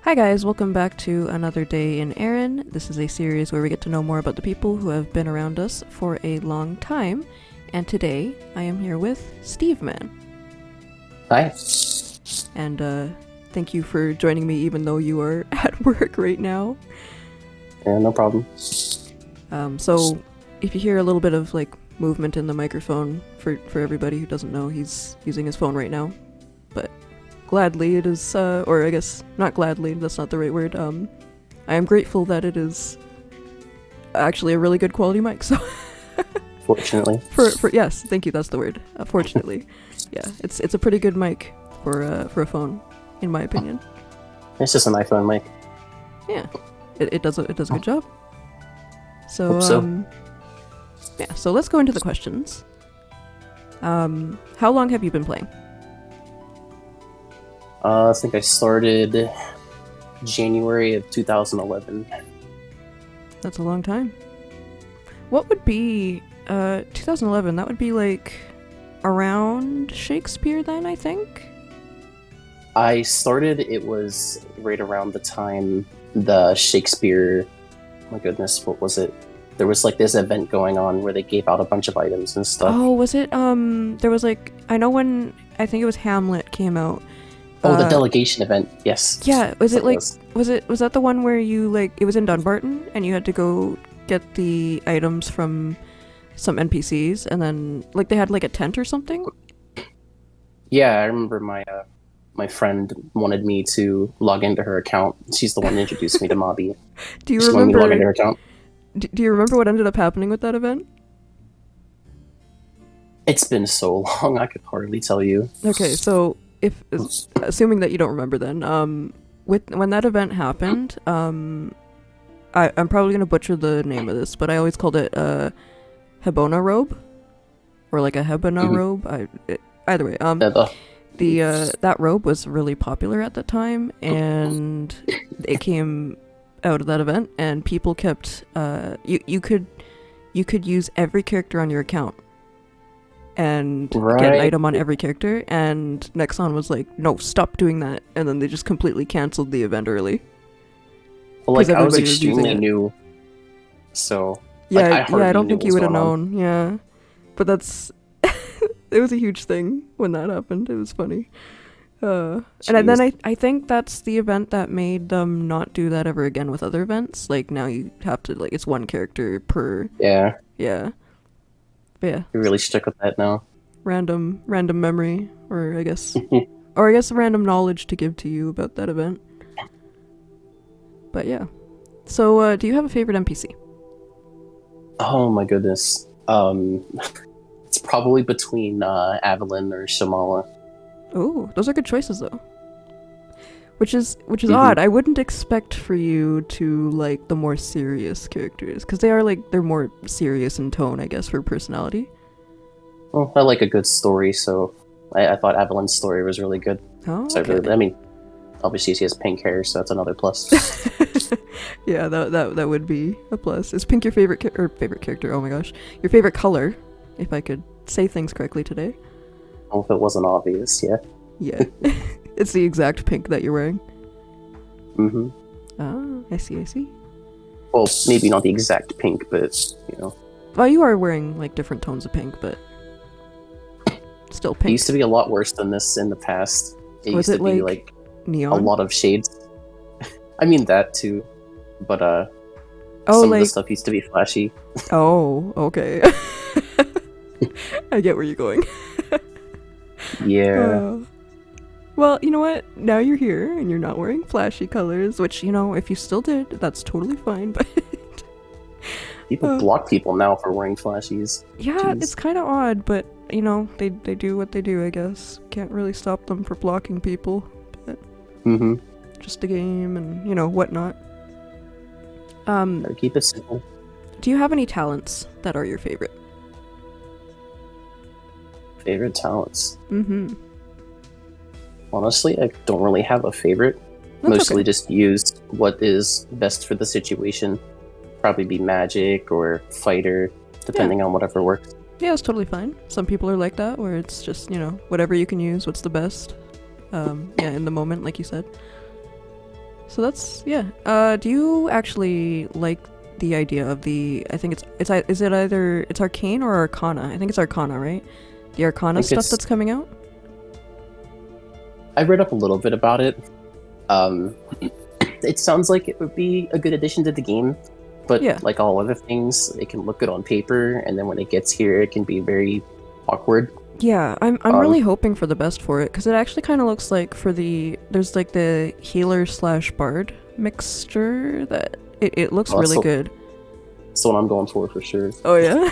Hi guys, welcome back to another day in Erinn. This is a series where we get to know more about the people who have been around us for a long time. And today, I am here with STEVEMAN. Hi. And thank you for joining me even though you are at work right now. Yeah, no problem. So, if you hear a little bit of like movement in the microphone, for everybody who doesn't know, he's using his phone right now. But gladly it is, or I guess not gladly, that's not the right word. I am grateful that it is actually a really good quality mic, so Fortunately. for yes, thank you, that's the word. Fortunately. Yeah, it's a pretty good mic for a phone, in my opinion. It's just an iPhone mic. Yeah. It does a good job. So Hope so. Yeah, so let's go into the questions. How long have you been playing? I think I started January of 2011. That's a long time. What would be 2011? That would be like around Shakespeare then, I think? I started, it was right around the time the Shakespeare, my goodness, what was it? There was like this event going on where they gave out a bunch of items and stuff. Oh, was it, there was like, I know when, I think it was Hamlet came out. Oh, the delegation event, yes. Yeah, was it like, was. was that the one where you like, it was in Dunbarton and you had to go get the items from some NPCs and then like they had like a tent or something? Yeah, I remember my friend wanted me to log into her account. She's the one that introduced me to Mobby. Do you She wanted me to log into remember, her account. do you remember what ended up happening with that event? It's been so long, I could hardly tell you. Okay, so if assuming that you don't remember then, when that event happened, I'm probably gonna butcher the name of this, but I always called it a Hebona robe, or like a Hebona robe. Either way, that robe was really popular at the time, and it came out of that event, and people kept you could use every character on your account and get an item on every character, and Nexon was like, no, stop doing that, and then they just completely canceled the event early. Well, like, I was extremely new, so yeah, like, I don't think you would have known. Yeah, but that's it was a huge thing when that happened. It was funny. And then I think that's the event that made them not do that ever again with other events. Like now you have to like it's one character per. Yeah. But yeah. We really stuck with that now. Random memory, or I guess random knowledge to give to you about that event. But yeah. So do you have a favorite NPC? Oh my goodness. It's probably between Avalyn or Shamala. Oh, those are good choices though. Which is odd. I wouldn't expect for you to like the more serious characters, because they're more serious in tone, I guess, for personality. Well, I like a good story, so I thought Avalyn's story was really good. Oh, so okay. I mean, obviously she has pink hair, so that's another plus. Yeah, that would be a plus. Is pink your favorite character? Oh my gosh, your favorite color? If I could say things correctly today. Oh, if it wasn't obvious, yeah. Yeah. It's the exact pink that you're wearing. Mm-hmm. Ah, I see. Well, maybe not the exact pink, but, you know. Well, you are wearing, like, different tones of pink, but still pink. It used to be a lot worse than this in the past. It used to be, like, neon? a lot of shades. I mean, that, too. But, some of the stuff used to be flashy. Oh, okay. I get where you're going. Yeah. Well, you know what? Now you're here and you're not wearing flashy colors, which, you know, if you still did, that's totally fine, but... People block people now for wearing flashies. Yeah, Jeez. It's kind of odd, but, you know, they do what they do, I guess. Can't really stop them for blocking people. But just a game and, you know, whatnot. Gotta keep it simple. Do you have any talents that are your favorite? Favorite talents? Honestly, I don't really have a favorite. That's Mostly okay. just use what is best for the situation. Probably be magic or fighter, depending on whatever works. Yeah, it's totally fine. Some people are like that, where it's just, you know, whatever you can use, what's the best. In the moment, like you said. So that's yeah. Do you actually like the idea of the? I think is it either it's Arcane or Arcana? I think it's Arcana, right? The Arcana stuff that's coming out. I read up a little bit about it. It sounds like it would be a good addition to the game, but Yeah. like all other things, it can look good on paper, and then when it gets here, it can be very awkward. Yeah, I'm really hoping for the best for it because it actually kind of looks like there's like the healer slash bard mixture that it looks really good. That's what I'm going for sure. Oh yeah.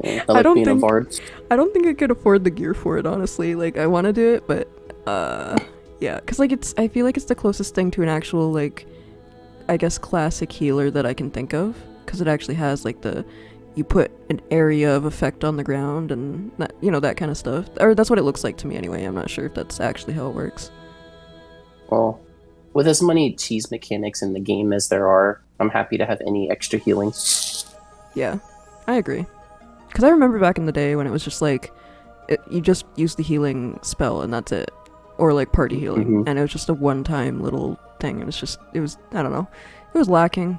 Yeah, I like being a bard. I don't think I could afford the gear for it, honestly. Like I want to do it, but yeah, because like I feel like it's the closest thing to an actual like I guess classic healer that I can think of because it actually has like you put an area of effect on the ground and that, that kind of stuff. Or that's what it looks like to me anyway. I'm not sure if that's actually how it works. Well, with as many cheese mechanics in the game as there are, I'm happy to have any extra healing. Yeah, I agree. Because I remember back in the day when it was just like, you just use the healing spell and that's it. Or like party healing. And it was just a one-time little thing. It was, I don't know. It was lacking.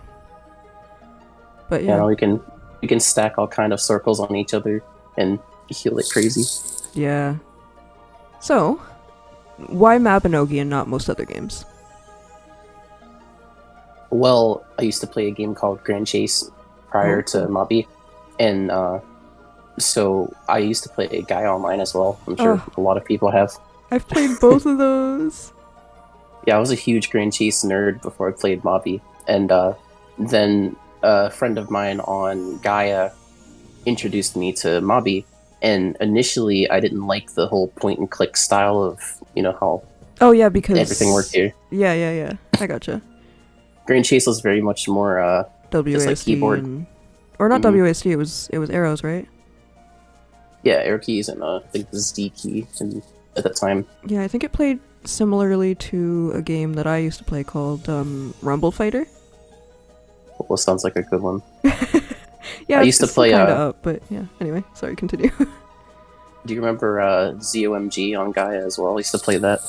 But yeah. You can stack all kind of circles on each other and heal it crazy. Yeah. So, why Mabinogi and not most other games? Well, I used to play a game called Grand Chase prior to Mabi, and so I used to play a guy online as well. I'm sure a lot of people have. I've played both of those. Yeah, I was a huge Grand Chase nerd before I played Mabi, and then a friend of mine on Gaia introduced me to Mabi, and initially I didn't like the whole point and click style of how because everything worked here. Yeah. I gotcha. Grand Chase was very much more WASD just like keyboard. Or not WASD, it was arrows, right? Yeah, arrow keys and I think the Z key at the time. Yeah, I think it played similarly to a game that I used to play called Rumble Fighter. Well, sounds like a good one. Yeah, I used to play up, but yeah. Anyway, sorry, continue. Do you remember ZOMG on Gaia as well? I used to play that.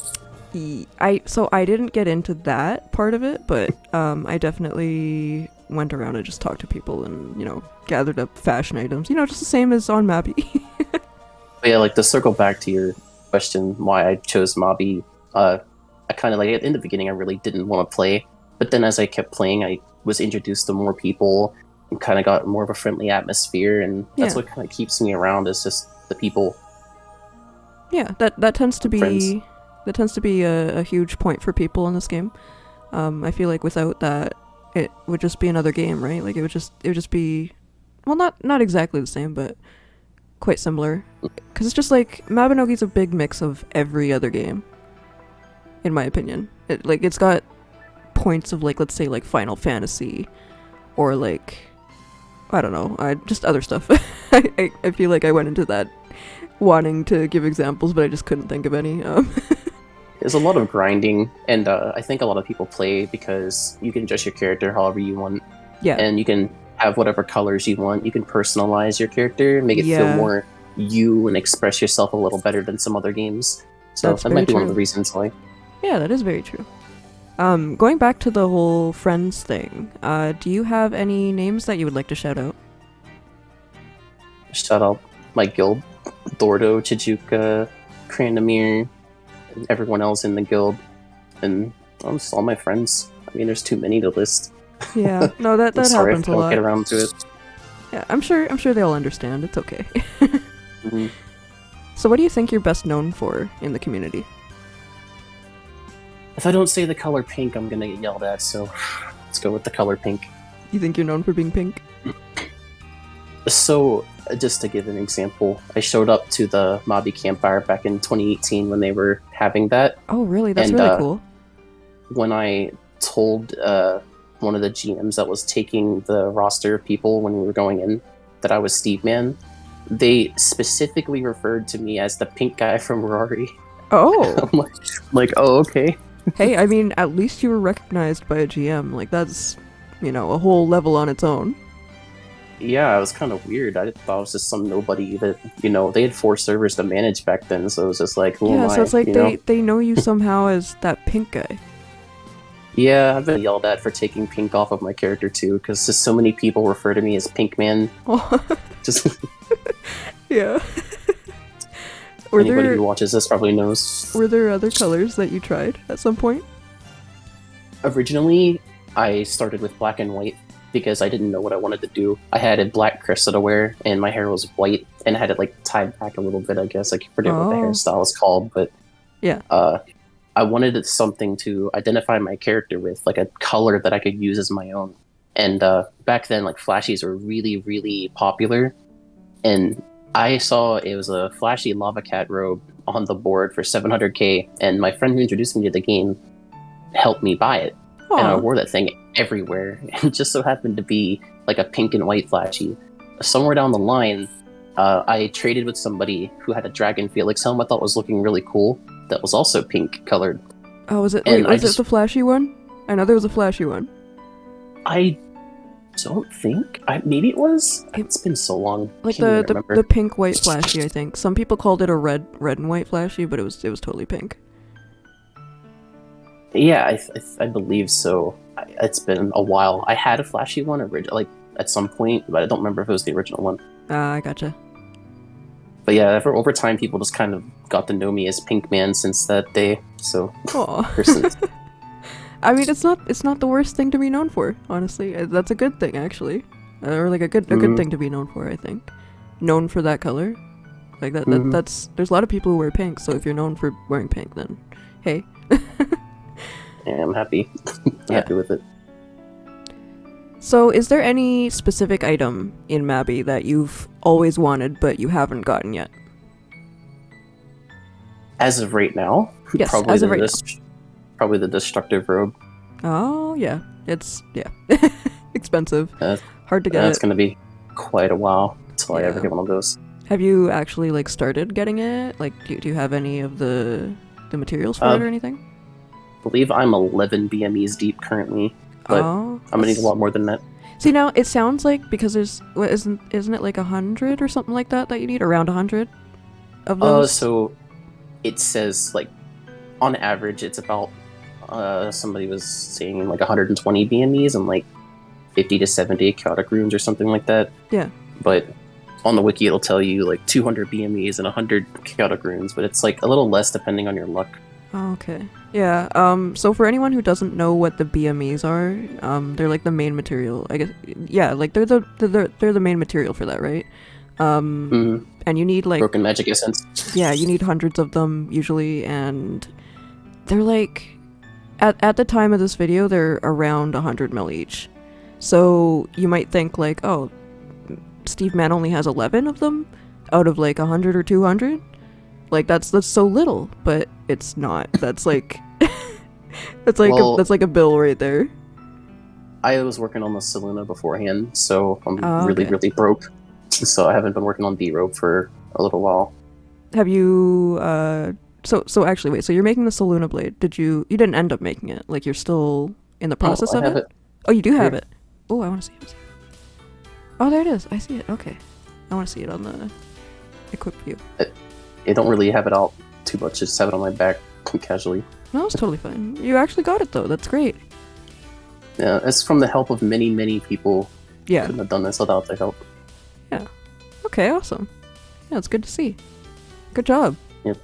I didn't get into that part of it, but I definitely went around and just talked to people and gathered up fashion items. Just the same as on Mabi. But yeah, like to circle back to your question, why I chose Mabi. I kind of like in the beginning I really didn't want to play, but then as I kept playing, I was introduced to more people and kind of got more of a friendly atmosphere, and that's what kind of keeps me around is just the people. Yeah, that tends to be a huge point for people in this game. I feel like without that, it would just be another game, right? Like it would just be, well, not exactly the same, but quite similar. Because it's just like Mabinogi's a big mix of every other game, in my opinion. It's got points of let's say Final Fantasy, or I don't know, just other stuff. I feel like I went into that wanting to give examples, but I just couldn't think of any. There's a lot of grinding, and I think a lot of people play because you can adjust your character however you want. Yeah. And you can have whatever colors you want. You can personalize your character, make it feel more you, and express yourself a little better than some other games. So that might be one of the reasons why. Yeah, that is very true. Going back to the whole friends thing, do you have any names that you would like to shout out? Shout out my guild, Dordo, Chijuka, Crandomir, and everyone else in the guild, and just all my friends. I mean, there's too many to list. Yeah, no, that happens a lot. Don't get around to it. Yeah, I'm sure they all understand. It's okay. So, what do you think you're best known for in the community? If I don't say the color pink, I'm gonna get yelled at. So, let's go with the color pink. You think you're known for being pink? So, just to give an example, I showed up to the Mabi campfire back in 2018 when they were having that. Oh, really? That's really cool. When I told one of the GMs that was taking the roster of people when we were going in that I was STEVEMAN, they specifically referred to me as the pink guy from Rory. Oh. I'm like, oh, okay. Hey, I mean, at least you were recognized by a GM. That's, a whole level on its own. Yeah, it was kind of weird. I thought it was just some nobody that, they had 4 servers to manage back then, so it was just like, who am I? So it's like they know you somehow as that pink guy. Yeah, I've been yelled at for taking pink off of my character too, because just so many people refer to me as Pink Man. Just Yeah. anybody who watches this probably knows. Were there other colors that you tried at some point? Originally, I started with black and white because I didn't know what I wanted to do. I had a black crest to wear, and my hair was white, and I had it like tied back a little bit. I guess I forget what the hairstyle is called, but yeah. I wanted something to identify my character with, like a color that I could use as my own. And back then, like flashies were really, really popular, and I saw it was a flashy lava cat robe on the board for 700k, and my friend who introduced me to the game helped me buy it. Aww. And I wore that thing everywhere. It just so happened to be like a pink and white flashy. Somewhere down the line, I traded with somebody who had a Dragon Felix helm I thought was looking really cool. That was also pink colored. Oh, was it? Wait, was it the flashy one? I know there was a flashy one. I don't think. Maybe it was. It's been so long. Like the pink white flashy, I think. Some people called it a red and white flashy, but it was totally pink. Yeah, I believe so. It's been a while. I had a flashy one like at some point, but I don't remember if it was the original one. I gotcha. But yeah, over time, people just kind of got to know me as Pink Man since that day. So, I mean, it's not the worst thing to be known for. Honestly, that's a good thing actually, or like a good thing to be known for. I think, known for that color, like that's there's a lot of people who wear pink. So if you're known for wearing pink, then hey. Yeah, I'm happy. Happy with it. So, is there any specific item in Mabby that you've always wanted but you haven't gotten yet? As of right now, yes, probably as of right now. Probably the destructive robe. Oh yeah, it's expensive. Hard to get. It's gonna be quite a while until I ever get one of those. Have you actually like started getting it? Like, do you have any of the materials for it or anything? I believe I'm 11 BMEs deep currently. But I'm gonna need a lot more than that. See, now it sounds like because there's isn't it like 100 or something like that you need, around 100 of those? So it says like on average it's about somebody was saying like 120 BMEs and like 50 to 70 chaotic runes or something like that. Yeah. But on the wiki it'll tell you like 200 BMEs and 100 chaotic runes, but it's like a little less depending on your luck. Oh, okay. Yeah, so for anyone who doesn't know what the BMEs are, they're like the main material, I guess. Yeah, like they're the main material for that, right? And you need like broken magic essence. Yeah, you need hundreds of them usually, and they're like at the time of this video, they're around 100 mil each. So you might think like, oh, STEVEMAN only has 11 of them out of like 100 or 200. Like that's so little, but it's not. That's like that's like a bill right there. I was working on the Saluna beforehand, so I'm really broke. So I haven't been working on B-Robe for a little while. Have you so actually wait, so you're making the Saluna blade. You didn't end up making it? Like you're still in the process of it? Oh, you do have it. Oh, I want to see it. Oh, there it is. I see it. Okay. I want to see it on the equip view. I don't really have it out too much, just have it on my back casually. No, it's totally fine. You actually got it though, that's great. Yeah, it's from the help of many people. Yeah. Couldn't have done this without their help. Yeah. Okay, awesome. Yeah, it's good to see. Good job. Yep.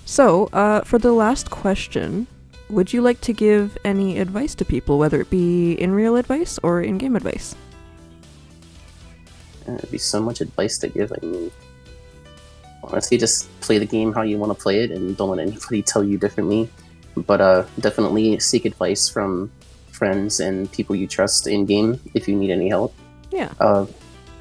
So, for the last question, would you like to give any advice to people, whether it be in real advice or in-game advice? There'd be so much advice to give. I mean, honestly, just play the game how you want to play it and don't let anybody tell you differently. But definitely seek advice from friends and people you trust in-game if you need any help. Yeah.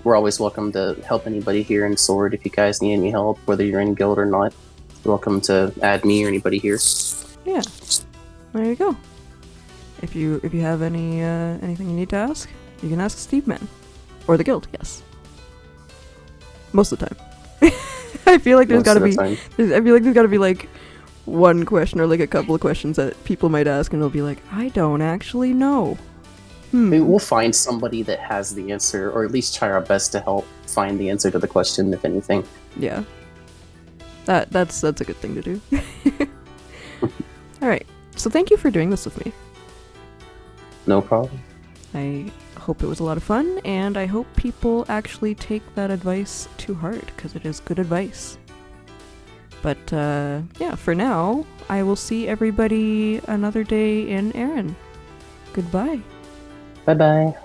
We're always welcome to help anybody here in Sword if you guys need any help, whether you're in guild or not. You're welcome to add me or anybody here. Yeah. There you go. If you have anything you need to ask, you can ask STEVEMAN. Or the guild, yes. Most of the time. I feel like there's gotta be like one question or like a couple of questions that people might ask and they'll be like, I don't actually know. Maybe we'll find somebody that has the answer, or at least try our best to help find the answer to the question, if anything. Yeah. That's a good thing to do. Alright. So thank you for doing this with me. No problem. I hope it was a lot of fun, and I hope people actually take that advice to heart, because it is good advice. But yeah, for now, I will see everybody another day in Erinn. Goodbye. Bye-bye.